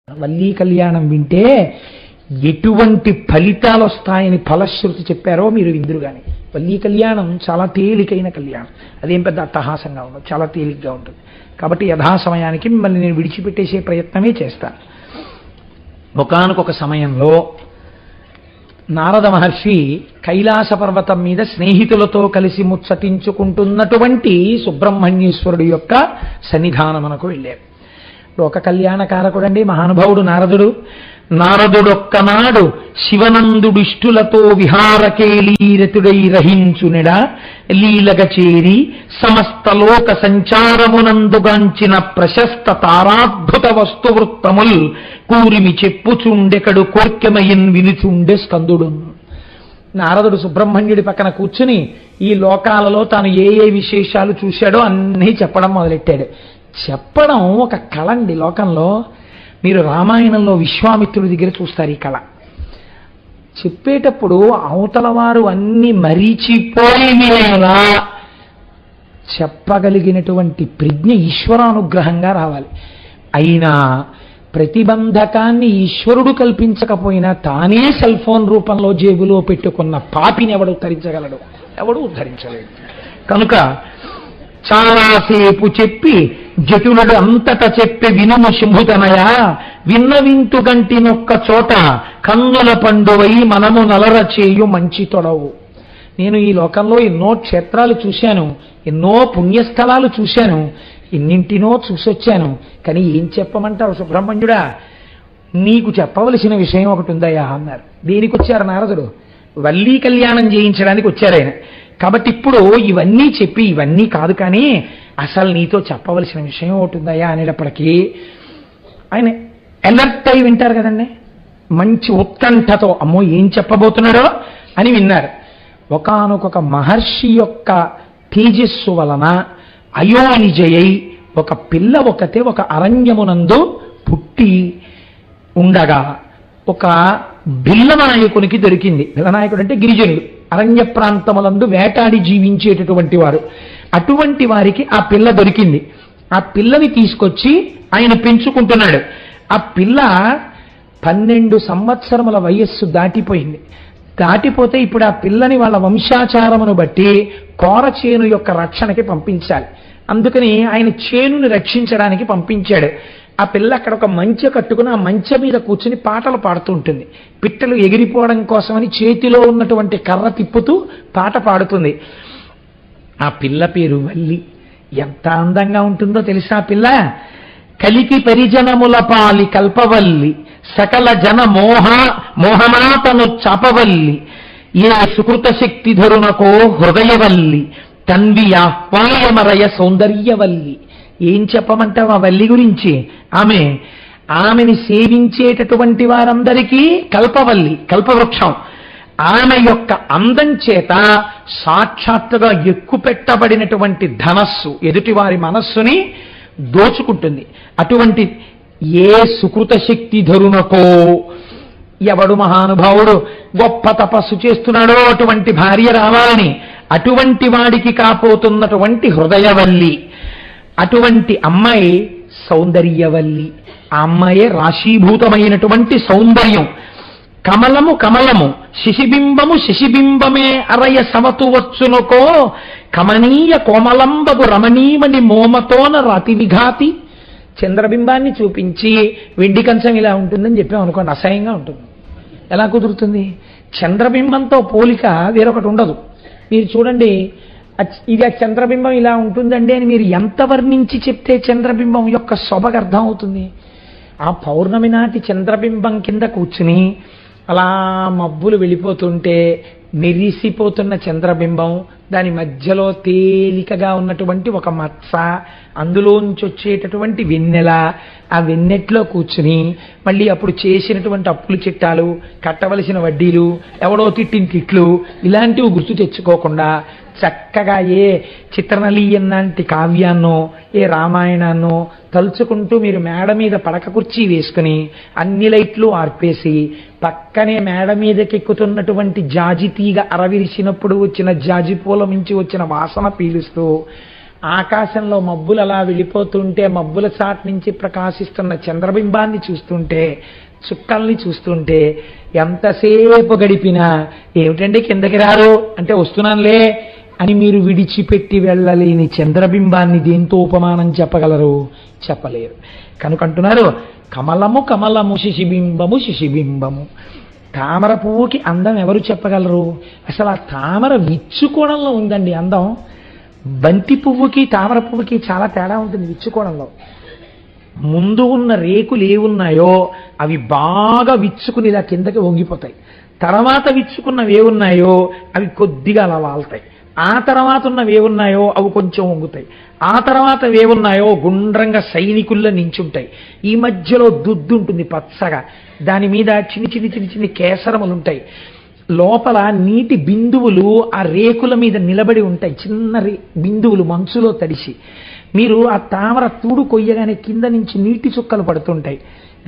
వల్లీ కళ్యాణం వింటే ఎటువంటి ఫలితాలు వస్తాయని ఫలశ్రుతి చెప్పారో మీరు విందురు కానీ వల్లీ కళ్యాణం చాలా తేలికైన కళ్యాణం, అదేం పెద్ద అట్టహాసంగా ఉండదు, చాలా తేలిగ్గా ఉంటుంది. కాబట్టి యథాసమయానికి మిమ్మల్ని నేను విడిచిపెట్టేసే ప్రయత్నమే చేస్తాను. ఒకానొక సమయంలో నారద మహర్షి కైలాస పర్వతం మీద స్నేహితులతో కలిసి ముచ్చటించుకుంటున్నటువంటి సుబ్రహ్మణ్యేశ్వరుడు యొక్క సన్నిధానమునకు వెళ్ళారు. లోక కళ్యాణకారకుడండి మహానుభావుడు నారదుడు. నారదుడొక్కనాడు శివనందుడిష్టులతో విహారకేలీరతుడై రహించునిడ లీలగ చేరి సమస్త లోక సంచారమునందుగాంచిన ప్రశస్త తారాద్భుత వస్తువృత్తముల్ కూరిమి చెప్పుచుండెకడు కోర్కెమయన్ వినుచుండె స్కందుడు. నారదుడు సుబ్రహ్మణ్యుడి పక్కన కూర్చుని ఈ లోకాలలో తాను ఏ ఏ విశేషాలు చూశాడో అన్నీ చెప్పడం మొదలెట్టాడు. చెప్పడం ఒక కళ అండి. లోకంలో మీరు రామాయణంలో విశ్వామిత్రుడి దగ్గర చూస్తారు ఈ కళ. చెప్పేటప్పుడు అవతల వారు అన్ని మరీచిపోయేలా చెప్పగలిగినటువంటి ప్రజ్ఞ ఈశ్వరానుగ్రహంగా రావాలి. అయినా ప్రతిబంధకాన్ని ఈశ్వరుడు కల్పించకపోయినా తానే సెల్ ఫోన్ రూపంలో జేబులో పెట్టుకున్న పాపిని ఎవడు ఉద్ధరించగలడు? ఎవడు ఉద్ధరించలేడు. కనుక చాలాసేపు చెప్పి జటునుడు అంతట చెప్పి వినుము శంభుతనయ విన్నవింతు గంటినొక్క చోట కన్నుల పండువై మనము నలర చేయు మంచి తొడవు. నేను ఈ లోకంలో ఎన్నో క్షేత్రాలు చూశాను, ఎన్నో పుణ్యస్థలాలు చూశాను, ఎన్నింటినో చూసొచ్చాను. కానీ ఏం చెప్పమంటావు సుబ్రహ్మణ్యుడా? నీకు చెప్పవలసిన విషయం ఒకటి ఉందయ్యా అన్నారు. దేనికి వచ్చారు నారదుడు? వల్లీ కళ్యాణం చేయించడానికి వచ్చారు ఆయన. కాబట్టి ఇప్పుడు ఇవన్నీ చెప్పి ఇవన్నీ కాదు, కానీ అసలు నీతో చెప్పవలసిన విషయం ఒకటి ఉందయ్యా అనేటప్పటికీ ఆయన అలర్ట్ అయి వింటారు కదండి. మంచి ఉత్కంఠతో అమ్మో ఏం చెప్పబోతున్నాడో అని విన్నారు. ఒకానొక మహర్షి యొక్క తేజస్సు వలన అయోనిజయై ఒక పిల్ల ఒకతే ఒక అరణ్యమునందు పుట్టి ఉండగా ఒక బిల్లనాయకునికి దొరికింది. బిల్లనాయకుడు అంటే గిరిజనుడు, అరణ్య ప్రాంతములందు వేటాడి జీవించేటటువంటి వారు. అటువంటి వారికి ఆ పిల్ల దొరికింది. ఆ పిల్లని తీసుకొచ్చి ఆయన పెంచుకుంటున్నాడు. ఆ పిల్ల 12 సంవత్సరముల వయస్సు దాటిపోయింది. దాటిపోతే ఇప్పుడు ఆ పిల్లని వాళ్ళ వంశాచారమును బట్టి కోర చేను యొక్క రక్షణకి పంపించాలి. అందుకని ఆయన చేనుని రక్షించడానికి పంపించాడు. ఆ పిల్ల అక్కడ ఒక మంచె కట్టుకుని ఆ మంచె మీద కూర్చుని పాటలు పాడుతూ ఉంటుంది. పిట్టలు ఎగిరిపోవడం కోసమని చేతిలో ఉన్నటువంటి కర్ర తిప్పుతూ పాట పాడుతుంది. ఆ పిల్ల పేరు వల్లి. ఎంత అందంగా ఉంటుందో తెలుసా ఆ పిల్ల? కలికి పరిజనముల పాలి కల్పవల్లి సకల జన మోహనాతను చాపవల్లి ఏ సుకృత శక్తి ధరునకో హృదయవల్లి తన్వి ఆహ్వాయమరయ సౌందర్యవల్లి. ఏం చెప్పమంటావు ఆ వల్లి గురించి? ఆమెని సేవించేటటువంటి వారందరికీ కల్పవల్లి, కల్పవృక్షం. ఆమె యొక్క అందం చేత సాక్షాత్తుగా ఎక్కుపెట్టబడినటువంటి ధనస్సు ఎదుటివారి మనస్సుని దోచుకుంటుంది. అటువంటి ఏ సుకృత శక్తి ధరునకో, ఎవడు మహానుభావుడు గొప్ప తపస్సు చేస్తున్నాడో అటువంటి భార్య రావాలని, అటువంటి వాడికి కాపోతున్నటువంటి హృదయవల్లి, అటువంటి అమ్మాయి సౌందర్యవల్లి. ఆ అమ్మాయే రాశీభూతమైనటువంటి సౌందర్యం. కమలము కమలము శిశిబింబము శిశిబింబమే అరయ సమతు వచ్చునుకో కమనీయ కోమలంబగు రమణీమణి మోమతోన రాతి విఘాతి. చంద్రబింబాన్ని చూపించి వెండి కంచం ఇలా ఉంటుందని చెప్పాం అనుకోండి, అసహ్యంగా ఉంటుంది. ఎలా కుదురుతుంది? చంద్రబింబంతో పోలిక వేరొకటి ఉండదు. మీరు చూడండి, ఇది ఆ చంద్రబింబం ఇలా ఉంటుందండి అని మీరు ఎంత వర్ణించి చెప్తే చంద్రబింబం యొక్క శోభకు అర్థం అవుతుంది. ఆ పౌర్ణమి నాటి చంద్రబింబం కింద కూర్చుని అలా మబ్బులు వెళ్ళిపోతుంటే మెరిసిపోతున్న చంద్రబింబం, దాని మధ్యలో తేలికగా ఉన్నటువంటి ఒక మత్స, అందులోంచి వచ్చేటటువంటి వెన్నెల, ఆ వెన్నెట్లో కూర్చుని మళ్ళీ అప్పుడు చేసినటువంటి అప్పులు చిట్టాలు, కట్టవలసిన వడ్డీలు, ఎవడో తిట్టిన తిట్లు, ఇలాంటివి గుర్తు తెచ్చుకోకుండా చక్కగా ఏ చిత్రనలీయం లాంటి కావ్యాన్నో ఏ రామాయణాన్నో తలుచుకుంటూ మీరు మేడ మీద పడక కుర్చీ వేసుకుని అన్ని లైట్లు ఆర్పేసి పక్కనే మేడ మీదకెక్కుతున్నటువంటి జాజి తీగ అరవిరిసినప్పుడు వచ్చిన జాజి పూల మించి వచ్చిన వాసన పీలుస్తూ ఆకాశంలో మబ్బులు అలా వెళ్ళిపోతుంటే మబ్బుల చాటు నుంచి ప్రకాశిస్తున్న చంద్రబింబాన్ని చూస్తుంటే, చుక్కల్ని చూస్తుంటే ఎంతసేపు గడిపినా ఏమిటండి కిందకి రారు అంటే వస్తున్నానులే అని మీరు విడిచిపెట్టి వెళ్ళలేని చంద్రబింబాన్ని దేంతో ఉపమానం చెప్పగలరు? చెప్పలేరు. కనుకంటున్నారు కమలము కమలము శిశిబింబము శిశిబింబము. తామర పువ్వుకి అందం ఎవరు చెప్పగలరు? అసలు ఆ తామర విచ్చుకోవడంలో ఉందండి అందం. బంతి పువ్వుకి తామర పువ్వుకి చాలా తేడా ఉంటుంది విచ్చుకోవడంలో. ముందు ఉన్న రేకులు ఏవున్నాయో అవి బాగా విచ్చుకుని ఇలా కిందకి వంగిపోతాయి. తర్వాత విచ్చుకున్నవి ఏవున్నాయో అవి కొద్దిగా అలా వాళ్తాయి. ఆ తర్వాత ఉన్నవి ఏవున్నాయో అవి కొంచెం వంగుతాయి. ఆ తర్వాత ఏవున్నాయో గుండ్రంగా సైనికుల్లో నించుంటాయి. ఈ మధ్యలో దుద్దు ఉంటుంది పచ్చగా, దాని మీద చిన్ని చిన్ని చిన్ని చిన్ని కేసరములు ఉంటాయి. లోపల నీటి బిందువులు ఆ రేకుల మీద నిలబడి ఉంటాయి, చిన్న బిందువులు మంచులో తడిసి. మీరు ఆ తామర తూడు కొయ్యగానే కింద నుంచి నీటి చుక్కలు పడుతుంటాయి.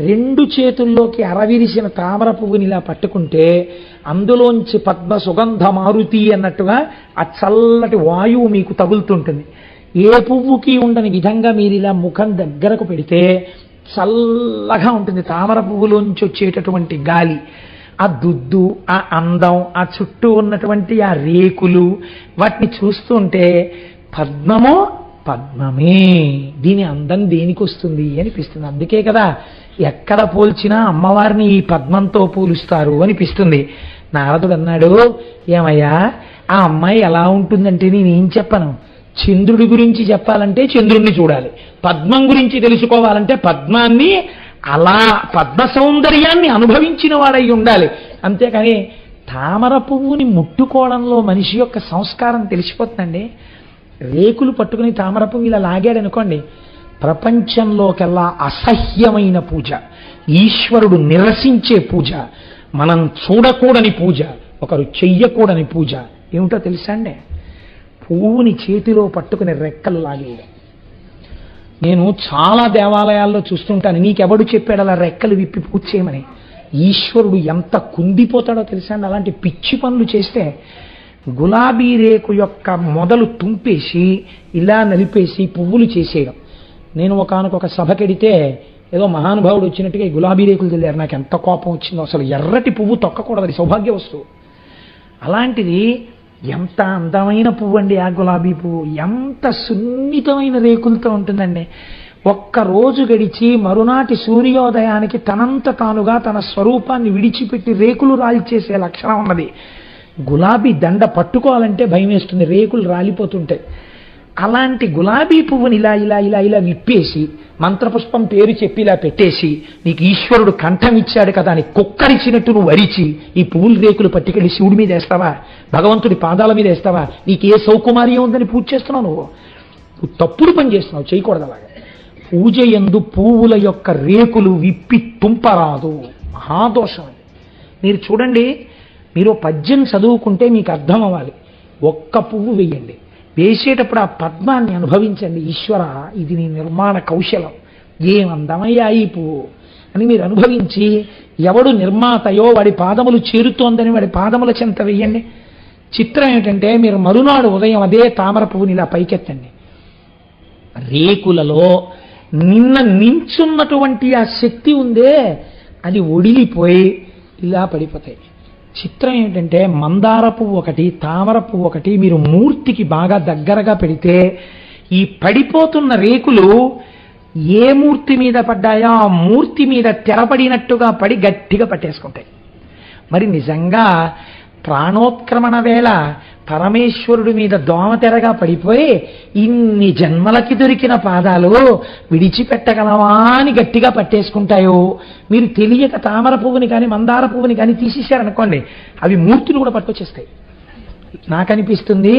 రెండు చేతుల్లోకి అరవిరిసిన తామర పువ్వుని ఇలా పట్టుకుంటే అందులోంచి పద్మ సుగంధ మారుతి అన్నట్టుగా ఆ చల్లటి వాయువు మీకు తగులుతుంటుంది. ఏ పువ్వుకి ఉండని విధంగా మీరు ఇలా ముఖం దగ్గరకు పెడితే చల్లగా ఉంటుంది తామర పువ్వులోంచి వచ్చేటటువంటి గాలి. ఆ దుద్దు, ఆ అందం, ఆ చుట్టూ ఉన్నటువంటి ఆ రేకులు, వాటిని చూస్తుంటే పద్మమో పద్మమే, దీని అందం దేనికి వస్తుంది అనిపిస్తుంది. అందుకే కదా ఎక్కడ పోల్చినా అమ్మవారిని ఈ పద్మంతో పోలుస్తారు అనిపిస్తుంది. నారదుడు అన్నాడు, ఏమయ్యా ఆ అమ్మాయి ఎలా ఉంటుందంటే నేనేం చెప్పను. చంద్రుడి గురించి చెప్పాలంటే చంద్రుణ్ణి చూడాలి, పద్మం గురించి తెలుసుకోవాలంటే పద్మాన్ని అలా పద్మ సౌందర్యాన్ని అనుభవించిన వాడై ఉండాలి. అంతేకాని తామర పువ్వుని ముట్టుకోవడంలో మనిషి యొక్క సంస్కారం తెలిసిపోతుందండి. రేకులు పట్టుకుని తామర పువ్వు ఇలా లాగాడనుకోండి, ప్రపంచంలోకెల్లా అసహ్యమైన పూజ, ఈశ్వరుడు నిరసించే పూజ, మనం చూడకూడని పూజ, ఒకరు చెయ్యకూడని పూజ ఏమిటో తెలుసా అండి? పువ్వుని చేతిలో పట్టుకుని రెక్కలు లాగేయడం. నేను చాలా దేవాలయాల్లో చూస్తుంటాను. నీకెవడు చెప్పాడు అలా రెక్కలు విప్పి పూజ చేయమని? ఈశ్వరుడు ఎంత కుందిపోతాడో తెలుసా అండి అలాంటి పిచ్చి పనులు చేస్తే. గులాబీ రేకు యొక్క మొదలు తుంపేసి ఇలా నలిపేసి పువ్వులు చేసేయడం. నేను ఒకానొక సభకెడితే ఏదో మహానుభావుడు వచ్చినట్టుగా ఈ గులాబీ రేకులు తెలియారు. నాకు ఎంత కోపం వచ్చిందో. అసలు ఎర్రటి పువ్వు తొక్కకూడదు, అది సౌభాగ్య వస్తువు. అలాంటిది ఎంత అందమైన పువ్వు అండి ఆ గులాబీ పువ్వు, ఎంత సున్నితమైన రేకులతో ఉంటుందండి. ఒక్కరోజు గడిచి మరునాటి సూర్యోదయానికి తనంత తానుగా తన స్వరూపాన్ని విడిచిపెట్టి రేకులు రాల్చేసే లక్షణం ఉన్నది. గులాబీ దండ పట్టుకోవాలంటే భయం వేస్తుంది, రేకులు రాలిపోతుంటాయి. అలాంటి గులాబీ పువ్వుని ఇలా ఇలా ఇలా ఇలా విప్పేసి మంత్రపుష్పం పేరు చెప్పి ఇలా పెట్టేసి, నీకు ఈశ్వరుడు కంఠం ఇచ్చాడు కదా అని కుక్కరిచినట్టు నువ్వు వరిచి ఈ పువ్వుల రేకులు పట్టుకెళ్ళి శివుడి మీద వేస్తావా, భగవంతుడి పాదాల మీద వేస్తావా? నీకు ఏ సౌకుమార్యం ఉందని పూజ చేస్తున్నావు? నువ్వు తప్పుడు పని చేస్తున్నావు, చేయకూడదు అలాగా. పూజ యందు పువ్వుల యొక్క రేకులు విప్పి తుంపరాదు, మహాదోషం. మీరు చూడండి, మీరు పద్యం చదువుకుంటే మీకు అర్థం అవ్వాలి. ఒక్క పువ్వు వేయండి, వేసేటప్పుడు ఆ పద్మాన్ని అనుభవించండి. ఈశ్వర, ఇది నీ నిర్మాణ కౌశలం, ఏమందమయ్యా ఈ పువ్వు అని మీరు అనుభవించి, ఎవడు నిర్మాతయో వాడి పాదములు చేరుతోందని వాడి పాదముల చెంత వేయండి. చిత్రం ఏమిటంటే, మీరు మరునాడు ఉదయం అదే తామర పువ్వుని ఇలా పైకెత్తండి. రేకులలో నిన్న నించున్నటువంటి ఆ శక్తి ఉందే, అది ఒడిలిపోయి ఇలా పడిపోతాయి. చిత్రం ఏంటంటే, మందార పువ్వు ఒకటి, తామర పువ్వు ఒకటి మీరు మూర్తికి బాగా దగ్గరగా పెడితే ఈ పడిపోతున్న రేకులు ఏ మూర్తి మీద పడ్డాయో ఆ మూర్తి మీద తెరపడినట్టుగా పడి గట్టిగా పట్టేసుకుంటాయి. మరి నిజంగా ప్రాణోత్క్రమణ వేళ పరమేశ్వరుడి మీద దోమతెరగా పడిపోయి ఇన్ని జన్మలకి దొరికిన పాదాలు విడిచిపెట్టగలవా అని గట్టిగా పట్టేసుకుంటాయో. మీరు తెలియక తామర పువ్వుని కానీ మందార పువ్వుని కానీ తీసేశారనుకోండి, అవి మూర్తులు కూడా పట్టుకొచ్చేస్తాయి. నాకనిపిస్తుంది,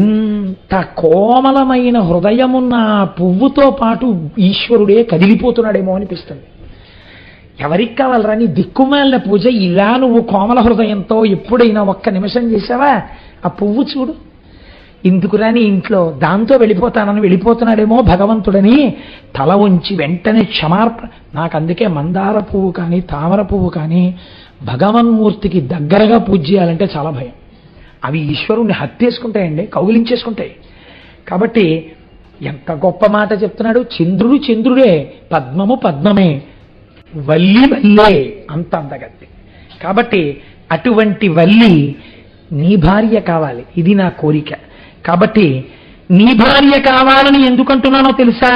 ఇంత కోమలమైన హృదయమున్న పువ్వుతో పాటు ఈశ్వరుడే కదిలిపోతున్నాడేమో అనిపిస్తుంది. ఎవరికి కావాలరా నీ దిక్కుమాలిన పూజ? ఇలా నువ్వు కోమల హృదయంతో ఎప్పుడైనా ఒక్క నిమిషం చేసావా? ఆ పువ్వు చూడు, ఇందుకురా నీ ఇంట్లో దాంతో వెళ్ళిపోతున్నాడేమో భగవంతుడని తల ఉంచి వెంటనే క్షమార్పణ. నాకు అందుకే మందార పువ్వు కానీ తామర పువ్వు కానీ భగవన్మూర్తికి దగ్గరగా పూజ చేయాలంటే చాలా భయం. అవి ఈశ్వరుణ్ణి హత్యేసుకుంటాయండి, కౌగిలించేసుకుంటాయి. కాబట్టి ఎంత గొప్ప మాట చెప్తున్నాడు. చంద్రుడు చంద్రుడే, పద్మము పద్మమే, వల్లి వల్లే, అంత అందగత్తి. కాబట్టి అటువంటి వల్లి నీ భార్య కావాలి, ఇది నా కోరిక. కాబట్టి నీ భార్య కావాలని ఎందుకంటున్నానో తెలుసా?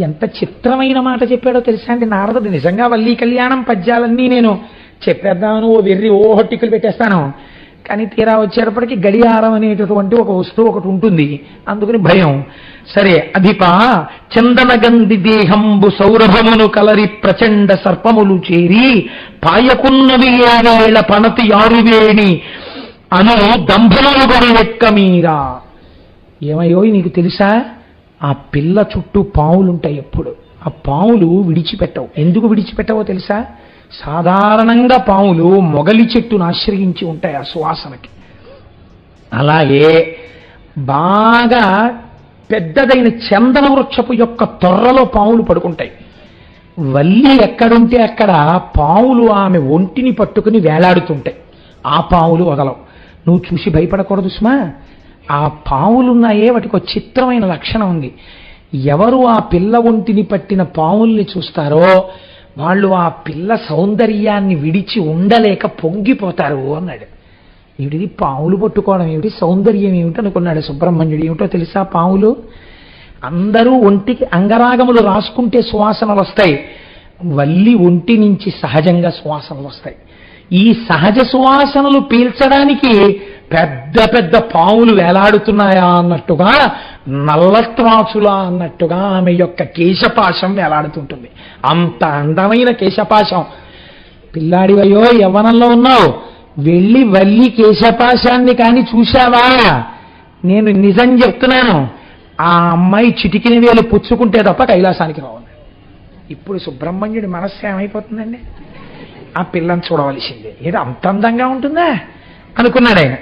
ఎంత చిత్రమైన మాట చెప్పాడో తెలుసా అండి నారదుడు. నిజంగా వల్లి కళ్యాణం పద్యాలన్నీ నేను చెప్పేద్దామని ఓ హొట్టికలు పెట్టేస్తాను. కానీ తీరా వచ్చేటప్పటికి గడియారం అనేటటువంటి ఒక వస్తువు ఒకటి ఉంటుంది, అందుకని భయం. సరే, అధిపా చందనగంధి దేహంబు సౌరభమును కలరి ప్రచండ సర్పములు చేరి పాయకున్నవి ఏవేళ పనతి ఆరువేణి అను దంభములు గొరవెక్క మీరా. ఏమయ్యో నీకు తెలుసా, ఆ పిల్ల చుట్టూ పావులుంటాయి ఎప్పుడు. ఆ పావులు విడిచిపెట్టవు. ఎందుకు విడిచిపెట్టవో తెలుసా? సాధారణంగా పాములు మొగలి చెట్టును ఆశ్రయించి ఉంటాయి ఆ సువాసనకి. అలాగే బాగా పెద్దదైన చందన వృక్షపు యొక్క తొర్రలో పాములు పడుకుంటాయి. వల్లి ఎక్కడుంటే అక్కడ పాములు ఆమె ఒంటిని పట్టుకుని వేలాడుతుంటాయి. ఆ పాములు వదలవు. నువ్వు చూసి భయపడకూడదు సుమా. ఆ పాములున్నాయే వాటికి ఒక చిత్రమైన లక్షణం ఉంది. ఎవరు ఆ పిల్ల ఒంటిని పట్టిన పాముల్ని చూస్తారో వాళ్ళు ఆ పిల్ల సౌందర్యాన్ని విడిచి ఉండలేక పొంగిపోతారు అన్నాడు. ఏమిటిది పావులు పట్టుకోవడం ఏమిటి, సౌందర్యం ఏమిటి అనుకున్నాడు సుబ్రహ్మణ్యుడు. ఏమిటో తెలుసా, పావులు అందరూ ఒంటికి అంగరాగములు రాసుకుంటే సువాసనలు వస్తాయి, వల్లి ఒంటి నుంచి సహజంగా సువాసనలు వస్తాయి. ఈ సహజ సువాసనలు పీల్చడానికి పెద్ద పెద్ద పావులు వేలాడుతున్నాయా అన్నట్టుగా, నల్లత్రాచులా అన్నట్టుగా ఆమె యొక్క కేశపాశం వేలాడుతుంటుంది. అంత అందమైన కేశపాశం. పిల్లాడివయ్యో యవ్వనంలో ఉన్నావు, వెళ్ళి వల్లి కేశపాశాన్ని కానీ చూశావా? నేను నిజం చెప్తున్నాను, ఆ అమ్మాయి చిటికిన వేలు పుచ్చుకుంటే తప్ప కైలాసానికి రావు. ఇప్పుడు సుబ్రహ్మణ్యుడి మనస్సు ఏమైపోతుందండి? ఆ పిల్లని చూడవలసిందే. ఏదో అంత అందంగా ఉంటుందా అనుకున్నాడు ఆయన.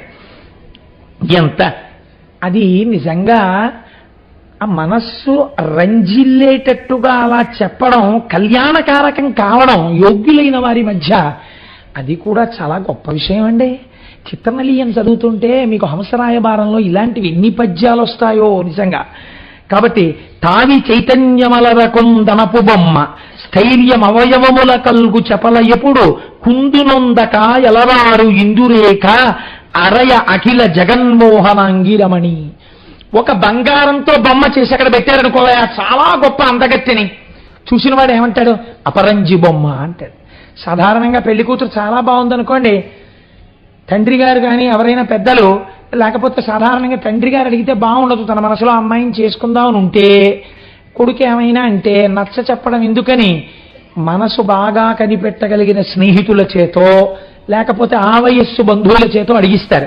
ఎంత అది నిజంగా ఆ మనస్సు రంజిల్లేటట్టుగా అలా చెప్పడం, కళ్యాణకారకం కావడం యోగ్యులైన వారి మధ్య, అది కూడా చాలా గొప్ప విషయం అండి. చిత్రనలీయం చదువుతుంటే మీకు హంసరాయబారంలో ఇలాంటివి ఎన్ని పద్యాలు వస్తాయో నిజంగా. కాబట్టి తావి చైతన్యమలరకుందనపు బొమ్మ స్థైర్యం అవయవముల కల్గు చెప్పల ఎప్పుడు కుందునొందక ఎలవారు ఇందురేక అరయ అఖిల జగన్మోహనాంగిరమణి. ఒక బంగారంతో బొమ్మ చేసి అక్కడ పెట్టారనుకో, చాలా గొప్ప అందగత్తెని చూసిన వాడు ఏమంటాడు? అపరంజి బొమ్మ అంటాడు. సాధారణంగా పెళ్లి కూతురు చాలా బాగుందనుకోండి, తండ్రి గారు కానీ ఎవరైనా పెద్దలు, లేకపోతే సాధారణంగా తండ్రి గారు అడిగితే బాగుండదు, తన మనసులో అమ్మాయిని చేసుకుందామని ఉంటే కొడుకు ఏమైనా అంటే నచ్చ చెప్పడం ఎందుకని, మనసు బాగా కనిపెట్టగలిగిన స్నేహితుల చేతో లేకపోతే ఆ వయస్సు బంధువుల చేతో అడిగిస్తారు.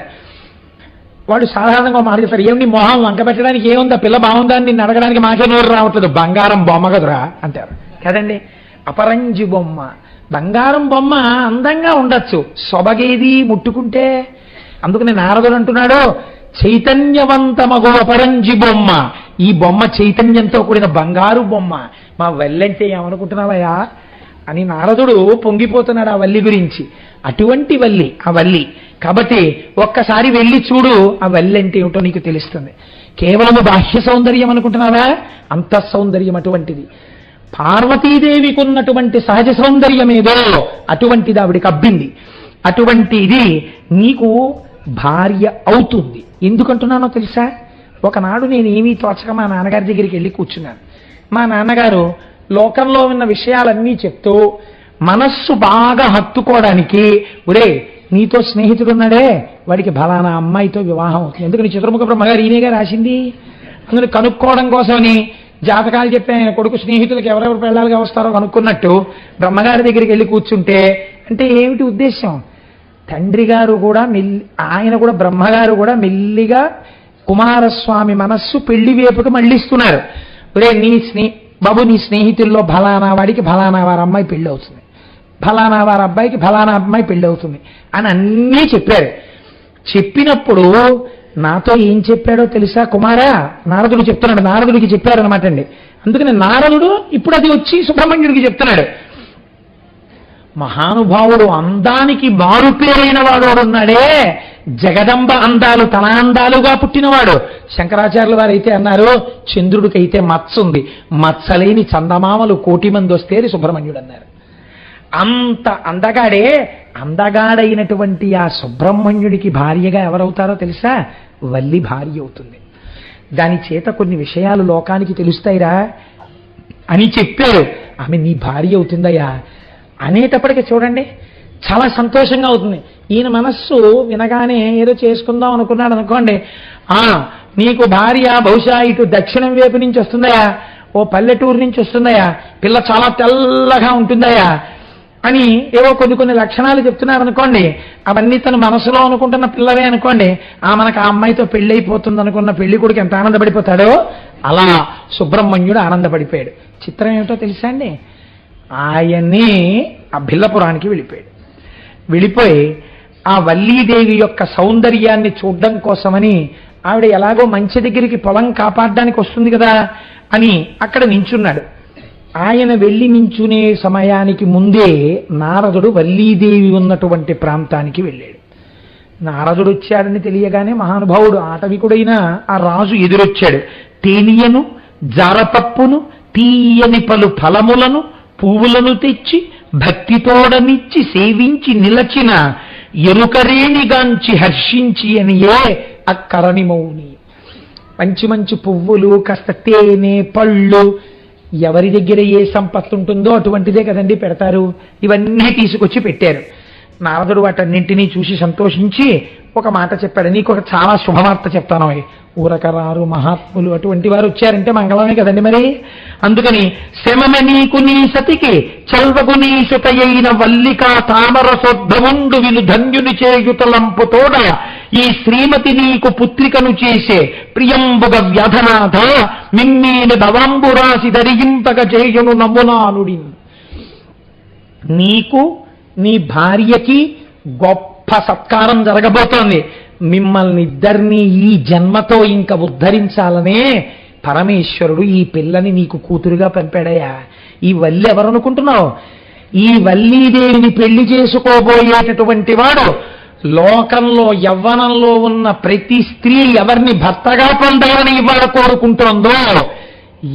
వాడు సాధారణంగా మాట చెప్తారు, ఏమిటి మొహం వంక పెట్టడానికి ఏముందా, పిల్ల బాగుందా అని నిన్ను అడగడానికి మాకే నోరు రావట్లేదు, బంగారం బొమ్మ కదురా అంటారు కదండి. అపరంజి బొమ్మ, బంగారం బొమ్మ అందంగా ఉండొచ్చు, సొబగేది ముట్టుకుంటే. అందుకని నారదుడు అంటున్నాడు, చైతన్యవంతమగు అపరంజి బొమ్మ, ఈ బొమ్మ చైతన్యంతో కూడిన బంగారు బొమ్మ, మా వల్లంటే ఏమనుకుంటున్నావయ్యా అని నారదుడు పొంగిపోతున్నాడు ఆ వల్లి గురించి. అటువంటి వల్లి ఆ వల్లి. కాబట్టి ఒక్కసారి వెళ్ళి చూడు, ఆ వల్లి అంటే ఏమిటో నీకు తెలుస్తుంది. కేవలము బాహ్య సౌందర్యం అనుకుంటున్నావా? అంతః సౌందర్యం అటువంటిది. పార్వతీదేవికి ఉన్నటువంటి సహజ సౌందర్యం ఏదో అటువంటిది ఆవిడికి అబ్బింది. అటువంటిది నీకు భార్య అవుతుంది. ఎందుకంటున్నానో తెలుసా? ఒకనాడు నేను ఏమీ తోచక మా నాన్నగారి దగ్గరికి వెళ్ళి కూర్చున్నాను. మా నాన్నగారు లోకంలో ఉన్న విషయాలన్నీ చెప్తూ మనస్సు బాగా హత్తుకోవడానికి, ఒరే నీతో స్నేహితుడు ఉన్నాడే వాడికి ఫలానా అమ్మాయితో వివాహం అవుతుంది, ఎందుకని చతుర్ముఖ బ్రహ్మగారు ఈయనగా రాసింది, అందుకని కనుక్కోవడం కోసమని జాతకాలు చెప్పే కొడుకు స్నేహితులకు ఎవరెవరు పెళ్ళాలుగా వస్తారో కనుక్కున్నట్టు బ్రహ్మగారి దగ్గరికి వెళ్ళి కూర్చుంటే, అంటే ఏమిటి ఉద్దేశం? తండ్రి గారు కూడా ఆయన కూడా బ్రహ్మగారు కూడా మెల్లిగా కుమారస్వామి మనస్సు పెళ్లి వైపుకు మళ్ళిస్తున్నారు. ఒరే బాబు నీ స్నేహితుల్లో ఫలానా వాడికి ఫలానా వారి అమ్మాయి పెళ్లి అవుతుంది, ఫలానా వారి అబ్బాయికి ఫలానా అమ్మాయి పెళ్లి అవుతుంది అని అన్నీ చెప్పారు. చెప్పినప్పుడు నాతో ఏం చెప్పాడో తెలుసా కుమారా? నారదుడు చెప్తున్నాడు, నారదుడికి చెప్పారనమాట అండి. అందుకని నారదుడు ఇప్పుడు అది వచ్చి సుబ్రహ్మణ్యుడికి చెప్తున్నాడు. మహానుభావుడు అందానికి మారుపేరైన వాడు ఉన్నాడే, జగదంబ అందాలు తన అందాలుగా పుట్టినవాడు. శంకరాచార్యుల వారు అయితే అన్నారు, చంద్రుడికైతే మత్స ఉంది, మత్సలేని చందమామలు 1,000,000 మంది వస్తే సుబ్రహ్మణ్యుడు అన్నారు. అంత అందగాడే. అందగాడైనటువంటి ఆ సుబ్రహ్మణ్యుడికి భార్యగా ఎవరవుతారో తెలుసా? వల్లి భార్య అవుతుంది. దాని చేత కొన్ని విషయాలు లోకానికి తెలుస్తాయిరా అని చెప్పారు. ఆమె నీ భార్య అవుతుందయ్యా అనేటప్పటికీ చూడండి చాలా సంతోషంగా అవుతుంది. ఈయన మనస్సు వినగానే ఏదో చేసుకుందాం అనుకున్నాడు అనుకోండి, నీకు భార్య బహుశా ఇటు దక్షిణం వైపు నుంచి వస్తుందయా, ఓ పల్లెటూరు నుంచి వస్తుందయా, పిల్ల చాలా తెల్లగా ఉంటుందయా అని ఏవో కొన్ని లక్షణాలు చెప్తున్నారు అనుకోండి. అవన్నీ తన మనసులో అనుకుంటున్న పిల్లవే అనుకోండి. మనకు ఆ అమ్మాయితో పెళ్లి అయిపోతుంది అనుకున్న పెళ్లి కొడుకు ఎంత ఆనందపడిపోతాడో అలా సుబ్రహ్మణ్యుడు ఆనందపడిపోయాడు. చిత్రం ఏమిటో తెలుసా అండి, ఆయన్ని ఆ భిల్లపురానికి వెళ్ళిపోయి ఆ వల్లీదేవి యొక్క సౌందర్యాన్ని చూడడం కోసమని ఆవిడ ఎలాగో మంచి దగ్గరికి పొలం కాపాడడానికి వస్తుంది కదా అని అక్కడ నించున్నాడు. ఆయన వెళ్ళి నించునే సమయానికి ముందే నారదుడు వల్లీదేవి ఉన్నటువంటి ప్రాంతానికి వెళ్ళాడు. నారదుడు వచ్చాడని తెలియగానే మహానుభావుడు ఆటవికుడైన ఆ రాజు ఎదురొచ్చాడు. తేనియను జారపప్పును తీయని పలు ఫలములను పువ్వులను తెచ్చి భక్తితోడనిచ్చి సేవించి నిలచిన ఎరుకరేణిగాంచి హర్షించి అనియే అక్కరని మౌని. మంచి మంచి పువ్వులు, కాస్త తేనె, పళ్ళు, ఎవరి దగ్గర ఏ సంపత్తి ఉంటుందో అటువంటిదే కదండి పెడతారు. ఇవన్నీ తీసుకొచ్చి పెట్టారు. నారదుడు వాటన్నింటినీ చూసి సంతోషించి ఒక మాట చెప్పాడు, నీకు ఒక చాలా శుభవార్త చెప్తాను. ఊరకరారు మహాత్ములు అటువంటి వారు వచ్చారంటే మంగళమే కదండి మరి. అందుకని శమమ నీకు నీ సతికి చల్వగు నీ సుతయైన వల్లికా తామరసోద్భవుండు విను ధన్యుని చేయుతలంపుతోడ ఈ శ్రీమతి నీకు పుత్రికను చేసే ప్రియంబుగ వ్యాధనాథ మిమ్మీని భవాంబురాసి ధరింపగ చేయును నమ్మునానుడి. నీకు నీ భార్యకి గొప్ప సత్కారం జరగబోతోంది. మిమ్మల్ని ఇద్దరినీ ఈ జన్మతో ఇంకా ఉద్ధరించాలనే పరమేశ్వరుడు ఈ పిల్లని నీకు కూతురుగా పంపాడయ్యా. ఈ వల్లి ఎవరనుకుంటున్నావు? ఈ వల్లీదేవిని పెళ్లి చేసుకోబోయేటటువంటి వాడు లోకంలో యవ్వనంలో ఉన్న ప్రతి స్త్రీ ఎవరిని భర్తగా పొందాలని ఇవాళ కోరుకుంటోందో,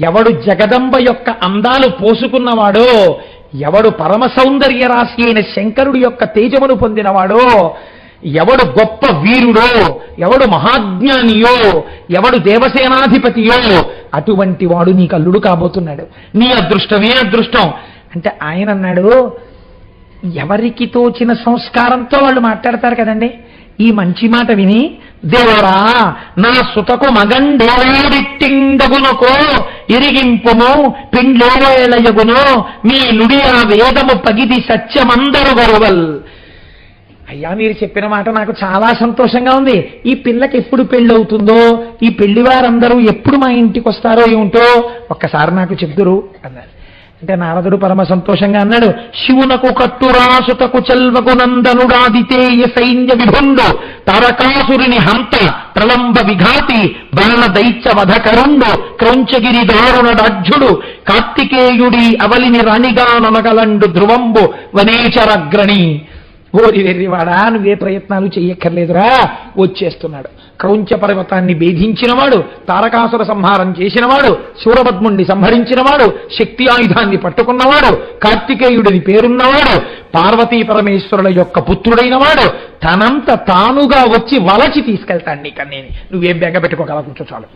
ఎవడు జగదంబ యొక్క అందాలు పోసుకున్నవాడో, ఎవడు పరమ సౌందర్య రాశి అయిన శంకరుడి యొక్క తేజమును పొందినవాడో, ఎవడు గొప్ప వీరుడో, ఎవడు మహాజ్ఞానియో, ఎవడు దేవసేనాధిపతియో అటువంటి వాడు నీకు అల్లుడు కాబోతున్నాడు. నీ అదృష్టమే అదృష్టం అంటే ఆయన అన్నాడు, ఎవరికి తోచిన సంస్కారంతో వాళ్ళు మాట్లాడతారు కదండి. ఈ మంచి మాట విని, దేవరా నా సుతకు మగండేడిట్టిండగునకో ఇరిగింపుము పిండేళయగునో మీ నుడి ఆ వేదము పగిది సత్యమందరు గరువల్. అయ్యా మీరు చెప్పిన మాట నాకు చాలా సంతోషంగా ఉంది. ఈ పిల్లకి ఎప్పుడు పెళ్ళవుతుందో, ఈ పెళ్లి వారందరూ ఎప్పుడు మా ఇంటికి వస్తారో ఏమిటో ఒక్కసారి నాకు చెప్దురు అన్నారు. అంటే నారదుడు పరమ సంతోషంగా అన్నాడు, శివునకు కట్టురాసుతకు చల్వకు నందనుడాదితేయ సైన్య విభుండు తారకాసురుని హంత ప్రలంబ విఘాతి బాణ దైత్య వధకరుండు క్రౌంచగిరి దారుణడాఢ్యుడు కార్తికేయుడి అవలిని రాణిగా నొనగలండు ధ్రువంబు వనేచరగ్రణి. ఓరి వెర్రివాడా, నువ్వే ప్రయత్నాలు చెయ్యక్కర్లేదురా, వచ్చేస్తున్నాడు. క్రౌంచ పర్వతాన్ని భేదించినవాడు, తారకాసుర సంహారం చేసినవాడు, శూరపద్ముణ్ణి సంహరించినవాడు, శక్తి ఆయుధాన్ని పట్టుకున్నవాడు, కార్తికేయుడిని పేరున్నవాడు, పార్వతీ పరమేశ్వరుల యొక్క పుత్రుడైన వాడు తనంత తానుగా వచ్చి వలచి తీసుకెళ్తాడు నీకన్నేని. నువ్వేం బెంగ పెట్టుకోగల కూర్చో చాలు.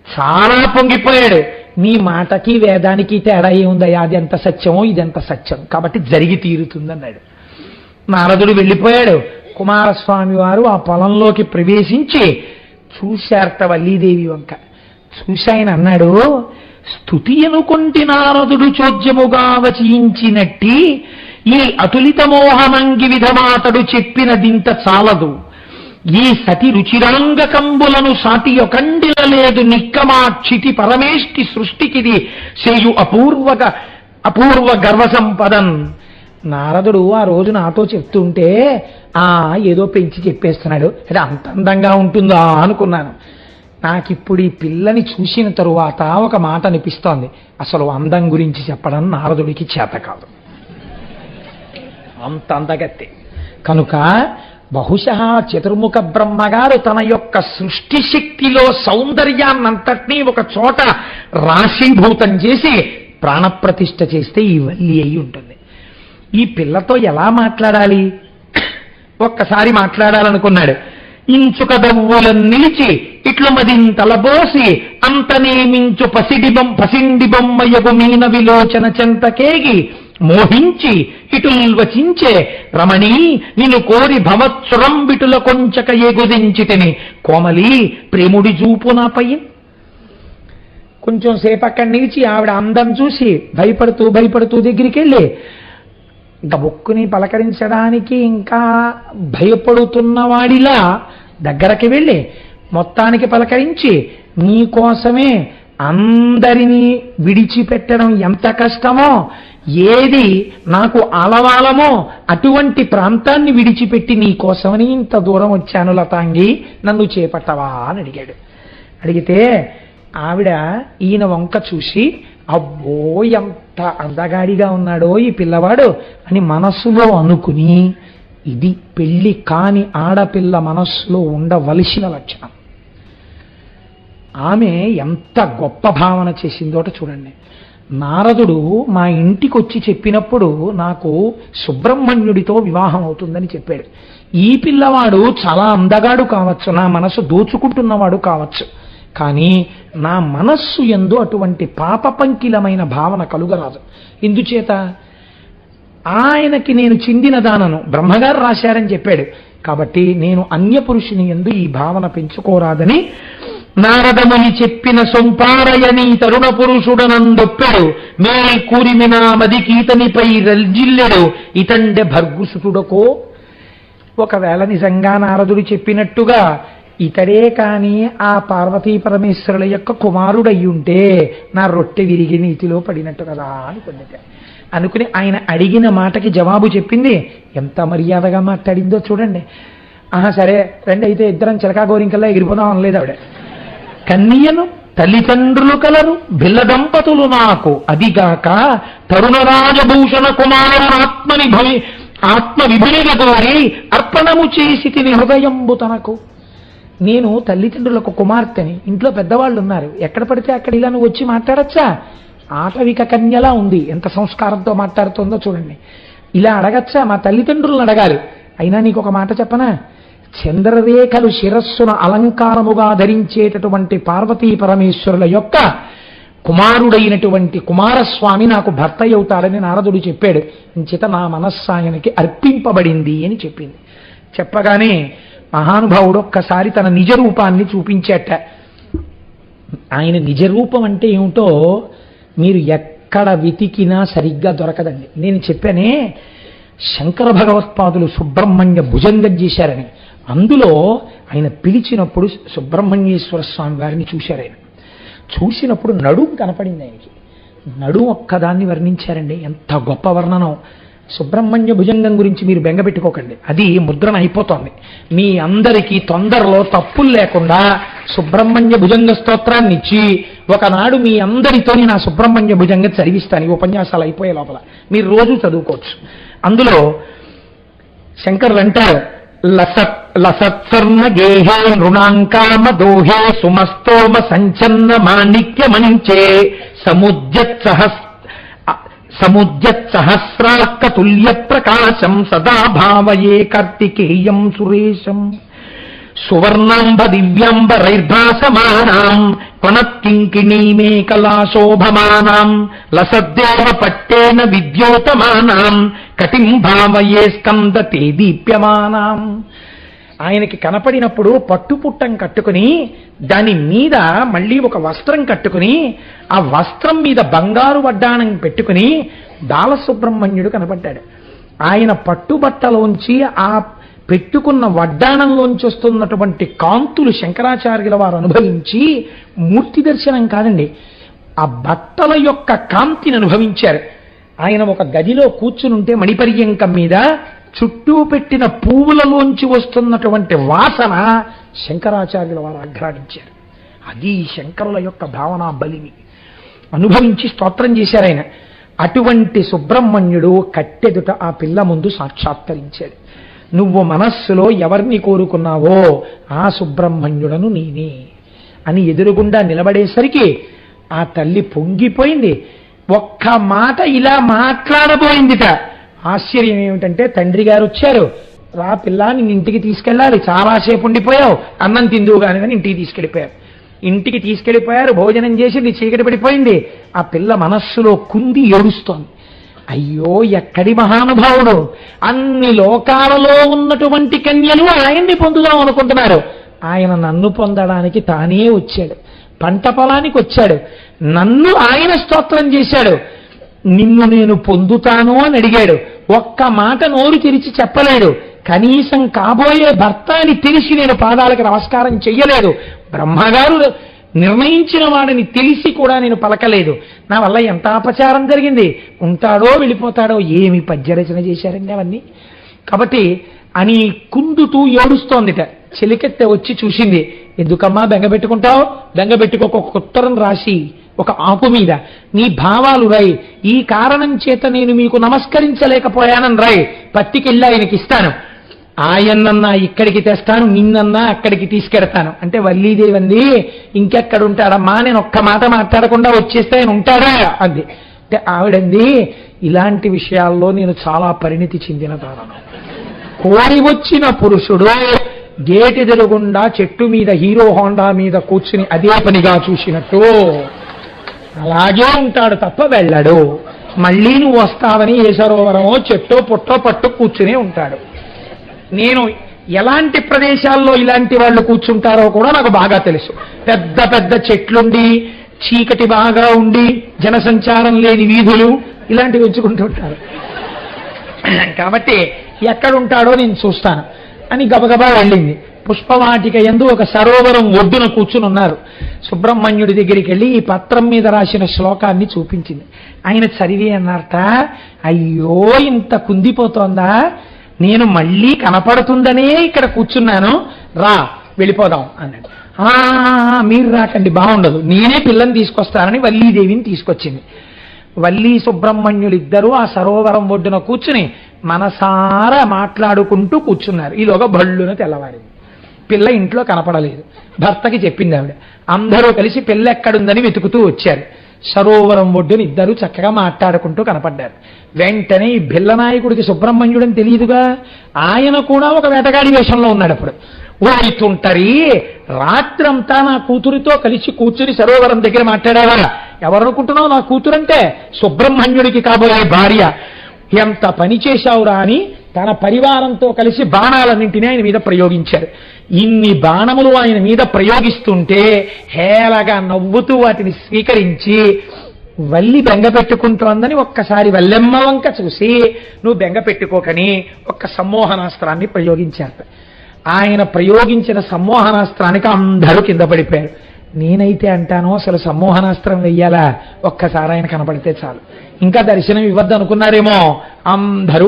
చాలా పొంగిపోయాడు. నీ మాటకి వేదానికి తేడా ఏముందయ్యా, అది ఎంత సత్యమో ఇదెంత సత్యం, కాబట్టి జరిగి తీరుతుందన్నాడు. నారదుడు వెళ్ళిపోయాడు. కుమారస్వామి వారు ఆ పొలంలోకి ప్రవేశించి చూశారట వల్లీదేవి వంక. చూసి ఆయన అన్నాడు, స్తుతి అనుకుంటి నారదుడు చోద్యముగా వచించినట్టి ఈ అతులిత మోహమంగి విధమాతడు చెప్పినదింత చాలదు. ఈ సతి రుచిరాంగ కంబులను సాటి ఒకండిల లేదు నిక్కమాక్షితి పరమేష్టి సృష్టికిది చేయు అపూర్వ గర్వ సంపదన్. నారదుడు ఆ రోజు నాతో చెప్తుంటే ఏదో పెంచి చెప్పేస్తున్నాడు, అది అంత అందంగా ఉంటుందా అనుకున్నాను. నాకిప్పుడు ఈ పిల్లని చూసిన తరువాత ఒక మాట అనిపిస్తోంది, అసలు అందం గురించి చెప్పడం నారదుడికి చేత కాదు. అంత అందగత్తే. కనుక బహుశా చతుర్ముఖ బ్రహ్మగారు తన యొక్క సృష్టి శక్తిలో సౌందర్యాన్నంతటినీ ఒక చోట రాశీభూతం చేసి ప్రాణప్రతిష్ఠ చేస్తే ఈ వల్లి అయి ఉంటుంది. ఈ పిల్లతో ఎలా మాట్లాడాలి? ఒక్కసారి మాట్లాడాలనుకున్నాడు. ఇంచుక దవ్వులను నిలిచి ఇట్లు మదింతలబోసి అంతనేమించు పసిండి బొమ్మయగు మీన విలోచన చెంతకేగి మోహించి ఇటుల్వచించే రమణీ నిన్ను కోరి భవత్సురంబిటుల కొంచక ఎగుదించితిని కోమలి ప్రేముడి చూపు నాపై. కొంచెం సేపు అక్కడి నిలిచి ఆవిడ అందం చూసి భయపడుతూ దగ్గరికి వెళ్ళి గబుక్కుని పలకరించడానికి ఇంకా భయపడుతున్నవాడిలా దగ్గరకి వెళ్ళి మొత్తానికి పలకరించి నీకోసమే అందరినీ విడిచిపెట్టడం ఎంత కష్టమో, ఏది నాకు ఆలవాలమో అటువంటి ప్రాంతాన్ని విడిచిపెట్టి నీకోసమని ఇంత దూరం వచ్చాను లతాంగి, నన్ను చేపట్టవా అని అడిగాడు. అడిగితే ఆవిడ ఈయన వంక చూసి అబ్బో ఎంత అందగాడిగా ఉన్నాడో ఈ పిల్లవాడు అని మనస్సులో అనుకుని, ఇది పెళ్లి కాని ఆడపిల్ల మనస్సులో ఉండవలసిన లక్షణం. ఆమె ఎంత గొప్ప భావన చేసిందోట చూడండి. నారదుడు మా ఇంటికి వచ్చి చెప్పినప్పుడు నాకు సుబ్రహ్మణ్యుడితో వివాహం అవుతుందని చెప్పాడు. ఈ పిల్లవాడు చాలా అందగాడు కావచ్చు, నా మనసు దోచుకుంటున్నవాడు కావచ్చు, కానీ నా మనస్సు యందు అటువంటి పాపపంకిలమైన భావన కలుగరాదు. ఎందుచేత ఆయనకి నేను చెందిన దానను బ్రహ్మగారు రాశారని చెప్పాడు కాబట్టి నేను అన్య పురుషుని యందు ఈ భావన పెంచుకోరాదని నారదముని చెప్పిన సొంపారయని తరుణ పురుషుడనందొప్పెడు మేల్ కూరిమినా మదికీతనిపై రల్జిల్లెడు ఇతండె భర్గుసుతుడకో. ఒకవేళ నిజంగా నారదుడు చెప్పినట్టుగా ఇతడే కాని ఆ పార్వతీ పరమేశ్వరుల యొక్క కుమారుడయ్యుంటే నా రొట్టె విరిగి నీతిలో పడినట్టు కదా అనుకుని ఆయన అడిగిన మాటకి జవాబు చెప్పింది. ఎంత మర్యాదగా మాట్లాడిందో చూడండి. సరే రండి అయితే ఇద్దరం చిలకా గోరింకల్లా ఎగిరిపోదాం అనలేదు ఆవిడ. కన్యను తల్లిదండ్రులు కలరు బిల్ల దంపతులు నాకు, అదిగాక తరుణ రాజభూషణ కుమారుడు ఆత్మ విభజన కోరి అర్పణము చేసి తిని హృదయంబు తనకు. నేను తల్లిదండ్రులకు కుమార్తెని, ఇంట్లో పెద్దవాళ్ళు ఉన్నారు, ఎక్కడ పడితే అక్కడ ఇలా నువ్వు వచ్చి మాట్లాడచ్చా? ఆటవిక కన్యలా ఉంది, ఎంత సంస్కారంతో మాట్లాడుతుందో చూడండి. ఇలా అడగచ్చా? మా తల్లిదండ్రులను అడగాలి. అయినా నీకు ఒక మాట చెప్పనా? చంద్రరేఖలు శిరస్సున అలంకారముగా ధరించేటటువంటి పార్వతీ పరమేశ్వరుల యొక్క కుమారుడైనటువంటి కుమారస్వామి నాకు భర్త అవుతాడని నారదుడు చెప్పాడు. ఇంచేత నా మనస్సాయనికి అర్పింపబడింది అని చెప్పింది. చెప్పగానే మహానుభావుడు ఒక్కసారి తన నిజ రూపాన్ని చూపించేట. ఆయన నిజ రూపం అంటే ఏమిటో మీరు ఎక్కడ వెతికినా సరిగ్గా దొరకదండి. నేను చెప్పానే శంకర భగవత్పాదులు సుబ్రహ్మణ్య భుజంగం చేశారని, అందులో ఆయన పిలిచినప్పుడు సుబ్రహ్మణ్యేశ్వర స్వామి వారిని చూశారు. ఆయన చూసినప్పుడు నడుం కనపడింది ఆయనకి. నడుం ఒక్కదాన్ని వర్ణించారండి. ఎంత గొప్ప వర్ణనం! సుబ్రహ్మణ్య భుజంగం గురించి మీరు బెంగపెట్టుకోకండి, అది ముద్రణ అయిపోతోంది. మీ అందరికీ తొందరలో తప్పులు లేకుండా సుబ్రహ్మణ్య భుజంగ స్తోత్రాన్ని ఇచ్చి ఒకనాడు మీ అందరితో నా సుబ్రహ్మణ్య భుజంగ చదివిస్తాను. ఈ ఉపన్యాసాలు అయిపోయే లోపల మీరు రోజు చదువుకోవచ్చు. అందులో శంకరులు అంటారు, లసత్సర్ణ గేహే నృణాంకామ దోహే సుమస్తోమ సంచన్న మాణిక్య మంచే సముద్యత్ సహస్రార్కతుల్య ప్రకాశం సదా భావయే కార్తికేయం సురేశం సువర్ణాంబ దివ్యాంబరైర్భాసమానాం పనత్కింకిణీమే కళాశోభమానాం లసద్దేవ పట్టేన విద్యోతమానాం కటిం భావయే స్కందతే దీప్యమానాం. ఆయనకి కనపడినప్పుడు పట్టుపుట్టం కట్టుకుని దాని మీద మళ్ళీ ఒక వస్త్రం కట్టుకుని ఆ వస్త్రం మీద బంగారు వడ్డాణం పెట్టుకుని బాలసుబ్రహ్మణ్యుడు కనపడ్డాడు. ఆయన పట్టుబట్టలోంచి ఆ పెట్టుకున్న వడ్డాణంలోంచి వస్తున్నటువంటి కాంతులు శంకరాచార్యుల వారు అనుభవించి మూర్తి దర్శనం కాదండి, ఆ బట్టల యొక్క కాంతిని అనుభవించారు. ఆయన ఒక గదిలో కూర్చునుంటే మణిపర్యంకం మీద చుట్టూ పెట్టిన పువ్వులలోంచి వస్తున్నటువంటి వాసన శంకరాచార్యుల వారు ఆఘ్రానించారు. అది శంకరుల యొక్క భావన బలిని అనుభవించి స్తోత్రం చేశారు. ఆయన అటువంటి సుబ్రహ్మణ్యుడు కట్టెదుట ఆ పిల్ల ముందు సాక్షాత్కరించాడు. నువ్వు మనస్సులో ఎవరిని కోరుకున్నావో ఆ సుబ్రహ్మణ్యుడను నేనే అని ఎదురుగుండా నిలబడేసరికి ఆ తల్లి పొంగిపోయింది. ఒక్క మాట ఇలా మాట్లాడబోయిందిట. ఆశ్చర్యం ఏమిటంటే తండ్రి గారు వచ్చారు. రా పిల్ల, నిన్ను ఇంటికి తీసుకెళ్ళాలి, చాలాసేపు ఉండిపోయావు, అన్నం తిందువు కాని ఇంటికి తీసుకెళ్ళిపోయారు. ఇంటికి తీసుకెళ్ళిపోయారు, భోజనం చేసింది, చీకటి పడిపోయింది. ఆ పిల్ల మనస్సులో కుంది ఏడుస్తోంది. అయ్యో, ఎక్కడి మహానుభావుడు! అన్ని లోకాలలో ఉన్నటువంటి కన్యలు ఆయన్ని పొందుదాం అనుకుంటున్నారు. ఆయన నన్ను పొందడానికి తానే వచ్చాడు, పంట పొలానికి వచ్చాడు, నన్ను ఆయన స్తోత్రం చేశాడు. నిన్ను నేను పొందుతాను అని అడిగాడు. ఒక్క మాట నోరు తెరిచి చెప్పలేడు. కనీసం కాబోయే భర్త అని తెలిసి నేను పాదాలకు నమస్కారం చెయ్యలేదు. బ్రహ్మగారు నిర్ణయించిన వాడిని తెలిసి కూడా నేను పలకలేదు. నా వల్ల ఎంత అపచారం జరిగింది. ఉంటాడో వెళ్ళిపోతాడో. ఏమి పద్యరచన చేశారండి అవన్నీ. కాబట్టి అని కుందుతూ ఏడుస్తోందిట. చెలికెత్తె వచ్చి చూసింది. ఎందుకమ్మా బెంగపెట్టుకుంటావు? బెంగపెట్టుకోక ఒక ఉత్తరం రాసి ఒక ఆకు మీద నీ భావాలు రాయి. ఈ కారణం చేత నేను మీకు నమస్కరించలేకపోయానని రాయి. పట్టికెళ్ళి ఆయనకి ఇస్తాను. ఆయన్నన్నా ఇక్కడికి తెస్తాను, నిన్నన్నా అక్కడికి తీసుకెడతాను. అంటే వల్లీదేవి అంది, ఇంకెక్కడ ఉంటాడమ్మా, నేను ఒక్క మాట మాట్లాడకుండా వచ్చేస్తే ఆయన ఉంటాడా అంది. అంటే ఆవిడంది, ఇలాంటి విషయాల్లో నేను చాలా పరిణితి చెందిన దానను. కోరి వచ్చిన పురుషుడు గేటెదురుగుండా చెట్టు మీద హీరో హోండా మీద కూర్చుని అదే పనిగా చూసినట్టు అలాగే ఉంటాడు తప్ప వెళ్ళడు. మళ్ళీ నువ్వు వస్తావని ఏ సరోవరమో చెట్టో పుట్టో పట్టు కూర్చునే ఉంటాడు. నేను ఎలాంటి ప్రదేశాల్లో ఇలాంటి వాళ్ళు కూర్చుంటారో కూడా నాకు బాగా తెలుసు. పెద్ద పెద్ద చెట్లుండి, చీకటి బాగా ఉండి, జనసంచారం లేని వీధులు, ఇలాంటివి ఉంచుకుంటుంటారు. కాబట్టి ఎక్కడుంటాడో నేను చూస్తాను అని గబగబా వెళ్ళింది. పుష్పవాటిక యందు ఒక సరోవరం ఒడ్డున కూర్చుని ఉన్నారు. సుబ్రహ్మణ్యుడి దగ్గరికి వెళ్ళి ఈ పత్రం మీద రాసిన శ్లోకాన్ని చూపించింది. ఆయన చదివి అన్నారట, అయ్యో ఇంత కుందిపోతోందా, నేను మళ్ళీ కనపడుతుందనే ఇక్కడ కూర్చున్నాను, రా వెళ్ళిపోదాం అన్నాడు. మీరు రాకండి, బాగుండదు, నేనే పిల్లని తీసుకొస్తానని వల్లీదేవిని తీసుకొచ్చింది. వల్లీ సుబ్రహ్మణ్యులిద్దరూ ఆ సరోవరం ఒడ్డున కూర్చుని మనసారా మాట్లాడుకుంటూ కూర్చున్నారు. ఈలోగా భళ్ళున తెల్లవారింది. పిల్ల ఇంట్లో కనపడలేదు. భర్తకి చెప్పింది ఆవిడ. అందరూ కలిసి పిల్ల ఎక్కడుందని వెతుకుతూ వచ్చారు. సరోవరం ఒడ్డున ఇద్దరు చక్కగా మాట్లాడుకుంటూ కనపడ్డారు. వెంటనే ఈ బిల్లనాయకుడికి సుబ్రహ్మణ్యుడని తెలియదుగా, ఆయన కూడా ఒక వేటగాడి వేషంలో ఉన్నాడు. అప్పుడు ఓయితుంటరి, రాత్రంతా నా కూతురితో కలిసి కూర్చుని సరోవరం దగ్గర మాట్లాడావా? ఎవరనుకుంటున్నావు నా కూతురంటే? సుబ్రహ్మణ్యుడికి కాబోయే భార్య. ఎంత పని చేశావురా అని తన పరివారంతో కలిసి బాణాలన్నింటినీ ఆయన మీద ప్రయోగించారు. ఇన్ని బాణములు ఆయన మీద ప్రయోగిస్తుంటే హేళగా నవ్వుతూ వాటిని స్వీకరించి వల్లి బెంగ పెట్టుకుంటోందని ఒక్కసారి వల్లెమ్మ వంక చూసి నువ్వు బెంగ పెట్టుకోకని ఒక్క సమ్మోహనాస్త్రాన్ని ప్రయోగించారు. ఆయన ప్రయోగించిన సమ్మోహనాస్త్రానికి అందరూ కింద పడిపోయారు. నేనైతే అంటాను, అసలు సమ్మోహనాస్త్రం వెయ్యాలా? ఒక్కసారి ఆయన కనపడితే చాలు, ఇంకా దర్శనం ఇవ్వద్దు అనుకున్నారేమో. అందరూ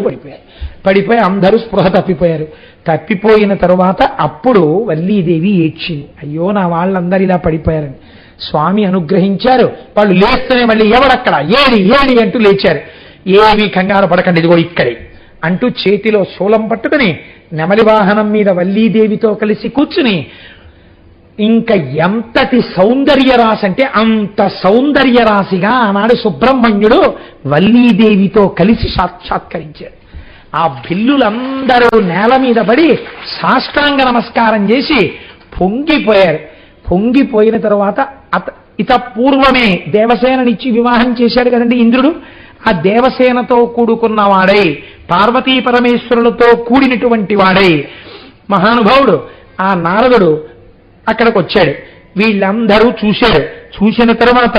పడిపోయి అందరూ స్పృహ తప్పిపోయారు. తప్పిపోయిన తరువాత అప్పుడు వల్లీదేవి ఏడ్చింది, అయ్యో నా వాళ్ళందరూ ఇలా పడిపోయారని. స్వామి అనుగ్రహించారు. వాళ్ళు లేస్తేనే మళ్ళీ ఎవడక్కడ, ఏడి ఏడి అంటూ లేచారు. ఏమీ కంగారు పడకండి, ఇదిగో ఇక్కడే అంటూ చేతిలో శూలం పట్టుకుని నెమలి వాహనం మీద వల్లీదేవితో కలిసి కూర్చుని, ఇంకా ఎంతటి సౌందర్య రాశి అంటే అంత సౌందర్య రాశిగా ఆనాడు సుబ్రహ్మణ్యుడు వల్లీదేవితో కలిసి సాక్షాత్కరించాడు. ఆ బిల్లులందరూ నేల మీద పడి సాష్టాంగ నమస్కారం చేసి పొంగిపోయారు. పొంగిపోయిన తరువాత ఇత పూర్వమే దేవసేననిచ్చి వివాహం చేశాడు కదండి ఇంద్రుడు. ఆ దేవసేనతో కూడుకున్న వాడై, పార్వతీ పరమేశ్వరులతో కూడినటువంటి వాడై మహానుభావుడు ఆ నారదుడు అక్కడికి వచ్చాడు. వీళ్ళందరూ చూశారు. చూసిన తర్వాత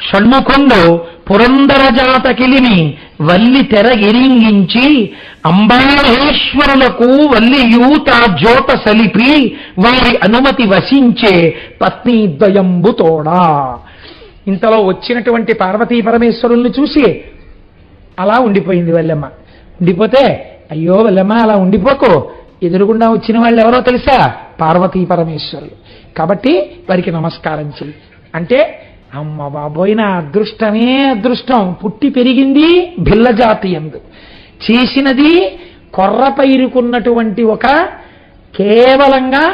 షణ్ముఖుండు పురందర జాతకిలిని వల్లి తెర ఎరింగించి అంబామహేశ్వరులకు వల్లియూత జోత సలిపి వారి అనుమతి వశించే పత్నీద్వయంబుతోడా. ఇంతలో వచ్చినటువంటి పార్వతీ పరమేశ్వరుల్ని చూసి అలా ఉండిపోయింది వల్లెమ్మ. ఉండిపోతే, అయ్యో వల్లెమ్మ అలా ఉండిపోకు, ఎదురుగుండా వచ్చిన వాళ్ళు ఎవరో తెలుసా? పార్వతీ పరమేశ్వరులు. కాబట్టి వారికి నమస్కారం చెయ్యి అంటే అమ్మ బాబోయ్, నా అదృష్టమే అదృష్టం. పుట్టి పెరిగింది భిల్ల జాతి యందు, చేసినది కొర్ర పైరుకున్నటువంటి ఒక కేవలంగా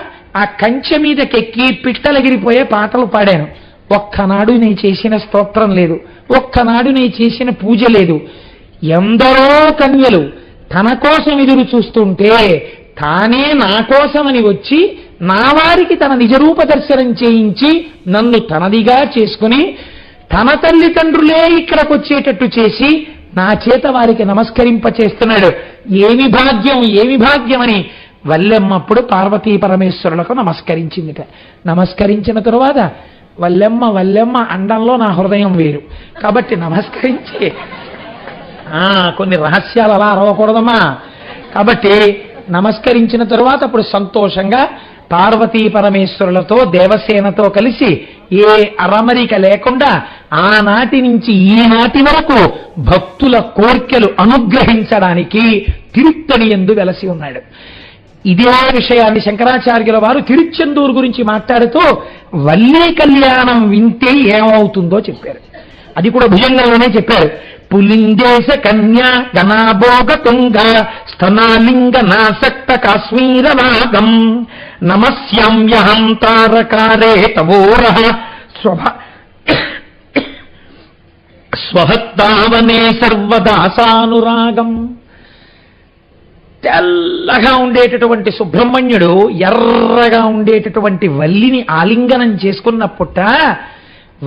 ఆ కంచె మీదకెక్కి పిట్టలగిరిపోయే పాటలు పాడాను. ఒక్కనాడు నీ చేసిన స్తోత్రం లేదు, ఒక్కనాడు నీ చేసిన పూజ లేదు. ఎందరో కన్యలు తన కోసం ఎదురు చూస్తుంటే తానే నా కోసమని వచ్చి నా వారికి తన నిజరూప దర్శనం చేయించి నన్ను తనదిగా చేసుకుని తన తల్లిదండ్రులే ఇక్కడికి వచ్చేటట్టు చేసి నా చేత వారికి నమస్కరింప చేస్తున్నాడు. ఏమి భాగ్యం, ఏమి భాగ్యమని వల్లెమ్మప్పుడు పార్వతీ పరమేశ్వరులకు నమస్కరించిందిట. నమస్కరించిన తరువాత వల్లెమ్మ వల్లెమ్మ అండంలో నా హృదయం వేరు కాబట్టి నమస్కరించి కొన్ని రహస్యాలు అలా అరవకూడదమ్మా. కాబట్టి నమస్కరించిన తరువాత అప్పుడు సంతోషంగా పార్వతీ పరమేశ్వరులతో దేవసేనతో కలిసి ఏ అరమరిక లేకుండా ఆనాటి నుంచి ఈనాటి వరకు భక్తుల కోర్కెలు అనుగ్రహించడానికి తిరుత్తణి యందు వెలసి ఉన్నాడు. ఇదే విషయాన్ని శంకరాచార్యుల వారు తిరుచెందూరు గురించి మాట్లాడుతూ వల్లీ కళ్యాణం వింటే ఏమవుతుందో చెప్పారు. అది కూడా భుజంగంలోనే చెప్పారు. పులిందేశ కన్యా గణాభోగ తుంగ స్తనాలింగ నాసక్త కాశ్మీర నాగం నమస్యామ్యహం తారకారే తవోర స్వహత్తావనే సర్వదాసానురాగం. తెల్లగా ఉండేటటువంటి సుబ్రహ్మణ్యుడు ఎర్రగా ఉండేటటువంటి వల్లిని ఆలింగనం చేసుకున్నప్పుట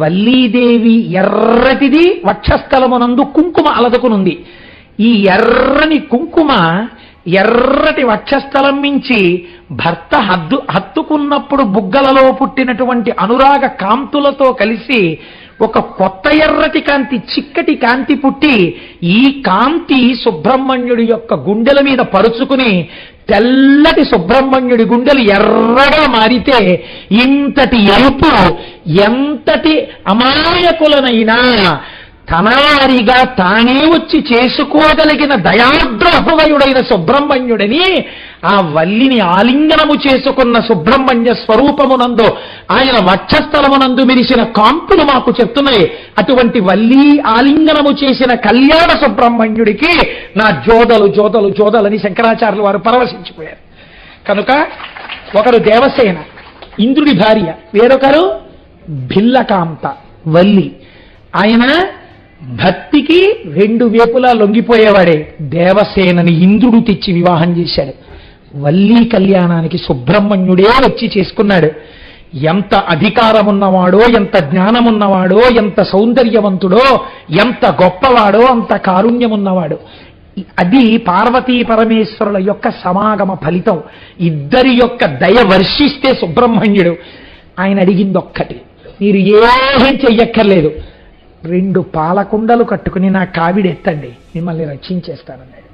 వల్లీదేవి ఎర్రటిది వక్షస్థలమునందు కుంకుమ అలదుకునుంది. ఈ ఎర్రని కుంకుమ ఎర్రటి వక్షస్థలం మించి భర్త హత్తుకున్నప్పుడు బుగ్గలలో పుట్టినటువంటి అనురాగ కాంతులతో కలిసి ఒక కొత్త ఎర్రటి కాంతి, చిక్కటి కాంతి పుట్టి ఈ కాంతి సుబ్రహ్మణ్యుడి యొక్క గుండెల మీద పరుచుకుని తెల్లటి సుబ్రహ్మణ్యుడి గుండెలు ఎర్రగా మారితే ఇంతటి ఎరుపు ఎంతటి అమాయకులనైనా తనవారిగా తానే వచ్చి చేసుకోగలిగిన దయాద్రహృదయుడైన సుబ్రహ్మణ్యుడిని ఆ వల్లిని ఆలింగనము చేసుకున్న సుబ్రహ్మణ్య స్వరూపమునందు ఆయన వక్షస్థలమునందు మెరిసిన కాంతులు మాకు చెప్తున్నాయి. అటువంటి వల్లి ఆలింగనము చేసిన కళ్యాణ సుబ్రహ్మణ్యుడికి నా జోదలు జోదలు జోదలని శంకరాచార్యులు వారు పరవశించిపోయారు. కనుక ఒకరు దేవసేన ఇంద్రుడి భార్య, వేరొకరు భిల్లకాంత వల్లి. ఆయన భక్తికి రెండు వైపులా లొంగిపోయేవాడే. దేవసేనని ఇంద్రుడు తెచ్చి వివాహం చేశాడు. వల్లీ కళ్యాణానికి సుబ్రహ్మణ్యుడే వచ్చి చేసుకున్నాడు. ఎంత అధికారమున్నవాడో, ఎంత జ్ఞానమున్నవాడో, ఎంత సౌందర్యవంతుడో, ఎంత గొప్పవాడో, అంత కారుణ్యమున్నవాడు. అది పార్వతీ పరమేశ్వరుల యొక్క సమాగమ ఫలితం. ఇద్దరి యొక్క దయ వర్షిస్తే సుబ్రహ్మణ్యుడు ఆయన అడిగింది ఒక్కటి, మీరు ఏం చెయ్యక్కర్లేదు, 2 పాలకుండలు కట్టుకుని నా కావిడెత్తండి, మిమ్మల్ని రక్షించేస్తానన్నాడు.